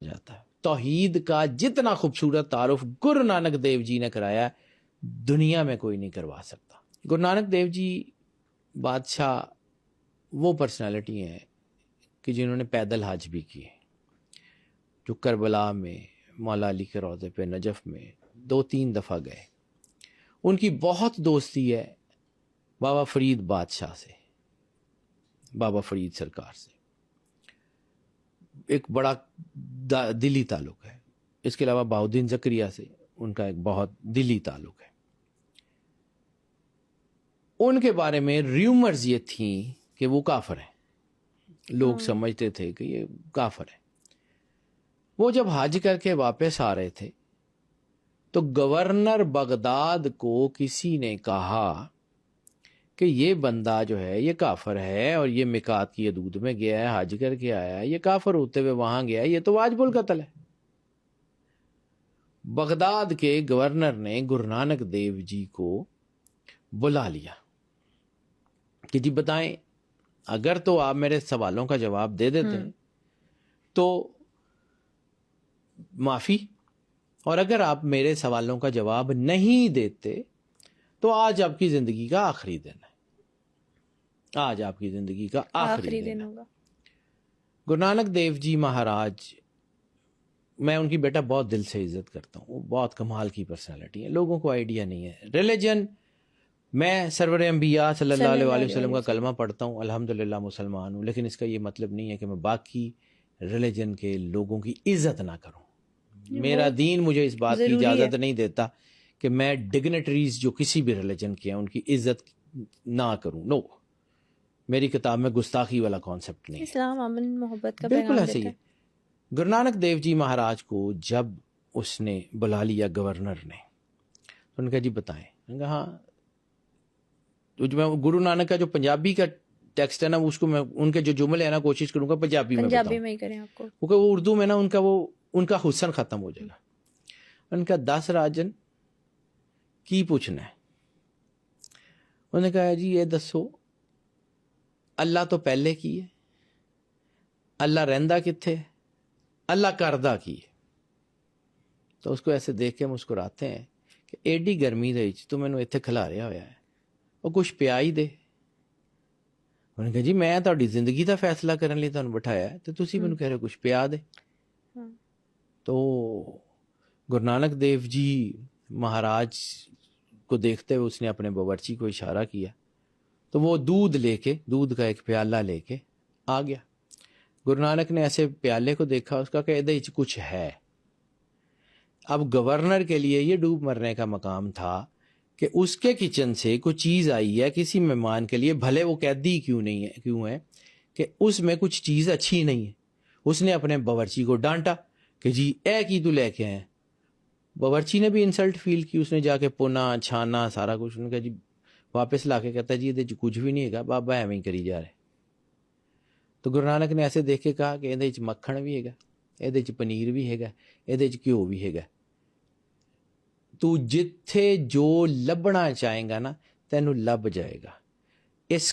جاتا ہے. توحید کا جتنا خوبصورت تعارف گرو نانک دیو جی نے کرایا دنیا میں کوئی نہیں کروا سکتا. گرو نانک دیو جی بادشاہ وہ پرسنالٹی ہیں کہ جنہوں نے پیدل حج بھی کیے, جو کربلا میں مولا علی کے روضے پہ نجف میں 2-3 دفعہ گئے. ان کی بہت دوستی ہے بابا فرید بادشاہ سے, بابا فرید سرکار سے, ایک بڑا دلی تعلق ہے. اس کے علاوہ بہاؤالدین زکریا سے ان کا ایک بہت دلی تعلق ہے. ان کے بارے میں ریومرز یہ تھیں کہ وہ کافر ہیں, لوگ سمجھتے تھے کہ یہ کافر ہیں. وہ جب حج کر کے واپس آ رہے تھے تو گورنر بغداد کو کسی نے کہا کہ یہ بندہ جو ہے یہ کافر ہے اور یہ میقات کی حدود میں گیا ہے, حج کر کے آیا ہے, یہ کافر ہوتے ہوئے وہاں گیا ہے, یہ تو واجب القتل ہے. بغداد کے گورنر نے گرو نانک دیو جی کو بلا لیا کہ جی بتائیں, اگر تو آپ میرے سوالوں کا جواب دے دیتے ہیں تو معافی, اور اگر آپ میرے سوالوں کا جواب نہیں دیتے تو آج آپ کی زندگی کا آخری دن ہے, آج آپ کی زندگی کا آخری دن ہوگا. گرو نانک دیو جی مہاراج, میں ان کی بیٹا بہت دل سے عزت کرتا ہوں, وہ بہت کمال کی پرسنالٹی ہے. لوگوں کو آئیڈیا نہیں ہے ریلیجن. میں سرور انبیاء صلی اللہ علیہ وآلہ وسلم کا کلمہ پڑھتا ہوں, الحمدللہ مسلمان ہوں, لیکن اس کا یہ مطلب نہیں ہے کہ میں باقی ریلیجن کے لوگوں کی عزت نہ کروں. میرا دین مجھے اس بات کی اجازت نہیں دیتا کہ میں ڈگنیٹریز جو کسی بھی ریلیجن کے ہیں ان کی عزت نہ کروں. نو, میری کتاب میں گستاخی والا کانسیپٹ نہیں ہے. اسلام امن محبت کا بالکل پیغام ایسے ہی دیتا ہے. گرو نانک دیو جی مہاراج کو جب اس نے بلا لیا گورنر نے, تو ان کا جی بتائیں, ان کا ہاں, میں گرو نانک کا جو پنجابی کا ٹیکسٹ ہے نا, اس کو میں ان کے جو جملے ہیں نا کوشش کروں گا پنجابی میں بتاؤں, میں ہی کریں آپ کو, کیونکہ وہ اردو میں نا ان کا حسن ختم ہو جائے گا. ان کا 10 راجن کی پوچھنا ہے. انہوں نے کہا جی یہ دسو اللہ تو پہلے کی ہے, اللہ رہندا کتھے, اللہ کردہ کی ہے. تو اس کو ایسے دیکھ کے مسکراتے ہیں کہ ایڈی گرمی دے وچ تو مینوں ایتھے کھلاریا ہویا ہے, اور کچھ پیا ہی دے. انہوں نے کہا جی میں تہاڈی زندگی دا فیصلہ کرن لئی تانوں بٹھایا ہے, تے تسی مینوں کہہ رہے ہو کچھ پیا دے. تو گرو نانک دیو جی مہاراج کو دیکھتے ہوئے اس نے اپنے باورچی کو اشارہ کیا, تو وہ دودھ کا ایک پیالہ لے کے آ گیا. گرو نانک نے ایسے پیالے کو دیکھا, اس کا کہ ادھے وچ کچھ ہے. اب گورنر کے لیے یہ ڈوب مرنے کا مقام تھا کہ اس کے کچن سے کوئی چیز آئی ہے کسی مہمان کے لیے, بھلے وہ قیدی کیوں ہے کہ اس میں کچھ چیز اچھی نہیں ہے. اس نے اپنے باورچی کو ڈانٹا کہ جی اے کی تو لے کے آئے. باورچی نے بھی انسلٹ فیل کی, اس نے جا کے پونا چھانا سارا کچھ, ان کا جی واپس لا کے کہتا جی یہ کچھ بھی نہیں ہے, بابا ایویں ہی کری جا رہے. تو گرو نانک نے ایسے دیکھ کے کہا کہ یہ مکھن بھی ہے, یہ پنیر بھی ہے, یہ گھیو بھی ہے. تو جتھے جو لبنا چاہیں گا نا تینوں لب جائے گا. اس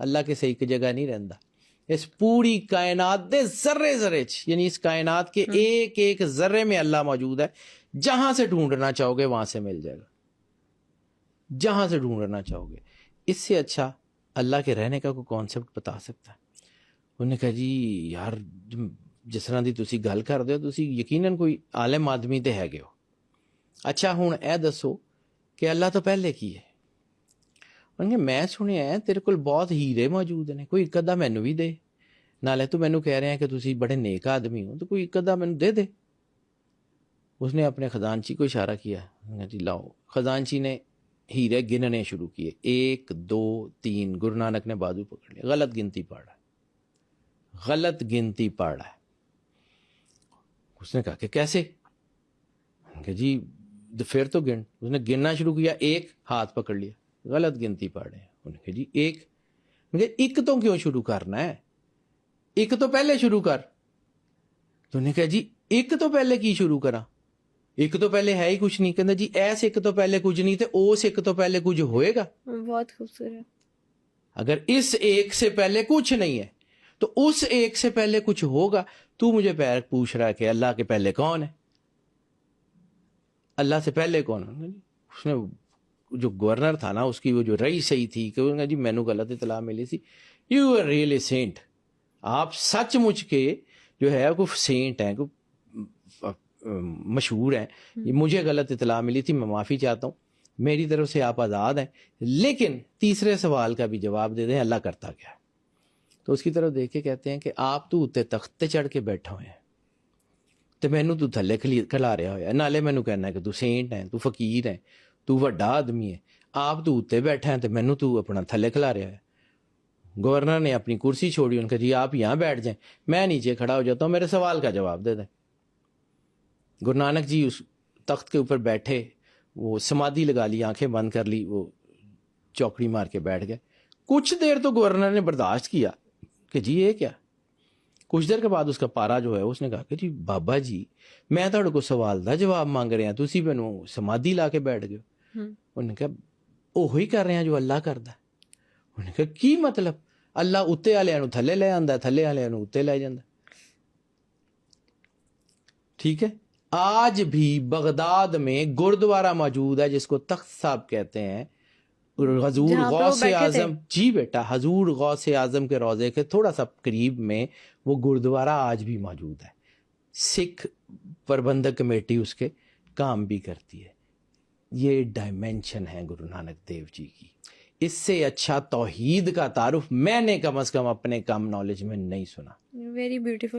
اللہ کسی ایک جگہ نہیں رہندا, اس پوری کائنات دے ذرے ذرے یعنی اس کائنات کے ایک ایک ذرے میں اللہ موجود ہے. جہاں سے ڈھونڈنا چاہو گے وہاں سے مل جائے گا, جہاں سے ڈھونڈنا چاہو گے. اس سے اچھا اللہ کے رہنے کا کوئی کانسیپٹ بتا سکتا ہے. انہوں نے کہا جی یار جس طرح دی تسی گل کر دے ہو تسی یقیناً کوئی عالم آدمی تے ہے گے ہو. اچھا ہن اے دسو کہ اللہ تو پہلے کی ہے. انہوں نے میں سنیا ہے تیرے کول بہت ہیرے موجود نے, کوئی ایک ادھا مینوں بھی دے. نالے تو مینوں کہہ رہے ہیں کہ تسی بڑے نیک آدمی ہو, تو کوئی ایک ادھا مینوں دے دے. اس نے اپنے خزانچی کو اشارہ کیا, جی لاؤ. خزانچی نے ہیرے گننے شروع کیے, 1 2 3. گرو نانک نے بازو پکڑ لیا, غلط گنتی پڑھا, غلط گنتی پڑھا ہے. اس نے کہا کہ کیسے, کہ جی پھر تو گن. اس نے گننا شروع کیا, 1 ہاتھ پکڑ لیا, غلط گنتی پڑھ رہے ہیں. انہوں نے کہا جی 1. میں کہ ایک تو کیوں شروع کرنا ہے, ایک تو پہلے شروع کر. تو انہوں نے کہا جی ایک تو پہلے کی شروع کرا, ایک تو پہلے ہے ہی کچھ نہیں. کہنا جی ایس ایک تو پہلے کچھ نہیں تے اوس ایک تو پہلے کچھ ہوئے گا. بہت خوبصورت. اگر اس ایک سے پہلے کچھ نہیں ہے تو اس ایک سے پہلے کچھ ہوگا. تو مجھے پوچھ رہا ہے کہ اللہ کے پہلے کون ہے, اللہ سے پہلے کون ہے؟ اس نے جو گورنر تھا نا, اس کی وہ جو رئی صحیح تھی کہ انہوں نے جی مینو غلط اطلاع ملی تھی. یو آر ریئلی سینٹ, آپ سچ مچ کے جو ہے کوئی سینٹ ہیں, کوئی مشہور ہیں. یہ مجھے غلط اطلاع ملی تھی, میں معافی چاہتا ہوں, میری طرف سے آپ آزاد ہیں. لیکن تیسرے سوال کا بھی جواب دے دیں, اللہ کرتا کیا ہے؟ تو اس کی طرف دیکھ کے کہتے ہیں کہ آپ تو اتنے تخت تے چڑھ کے بیٹھے ہوئے ہیں تے مینوں تو تھلے کھلا رہا ہوا, نالے مینوں کہنا ہے کہ تو سینٹ ہے, تو فقیر ہے, تو وڈا آدمی ہے. آپ تو اتنے بیٹھے ہیں تو مینوں تو اپنا تھلے کھلا رہا ہے. گورنر نے اپنی کرسی چھوڑی, ان کا جی آپ یہاں بیٹھ جائیں, میں نیچے کھڑا ہو جاتا ہوں, میرے سوال کا جواب دے دیں. گرو نانک جی اس تخت کے اوپر بیٹھے, وہ سمادھی لگا لی, آنکھیں بند کر لی, وہ چوکڑی مار کے بیٹھ گئے. کچھ دیر تو گورنر نے برداشت کیا کہ جی یہ کیا. کچھ دیر کے بعد اس کا پارا جو ہے اس نے کہا کہ جی بابا جی میں تھوڑے کو سوال دا جواب مانگ رہے ہیں, تسی مینوں سمادھی لا کے بیٹھ گئے. انہوں نے کہا اوہی کر رہے ہیں جو اللہ کردا ہے. انہوں نے کہا کی مطلب, اللہ اتے والے نوں تھلے لے آندا ہے, تھلے والے نوں اتے لے جاندا. ٹھیک ہے, آج بھی بغداد میں گردوارہ موجود ہے جس کو تخت صاحب کہتے ہیں, حضور غوث اعظم, جی بیٹا حضور غوث اعظم کے روضے کے تھوڑا سا قریب میں وہ گردوارہ آج بھی موجود ہے. سکھ پربندک کمیٹی اس کے کام بھی کرتی ہے. یہ ڈائمینشن ہے گرو نانک دیو جی کی. اس سے اچھا توحید کا تعارف میں نے کم از کم اپنے کم نالج میں نہیں سنا. Very beautiful.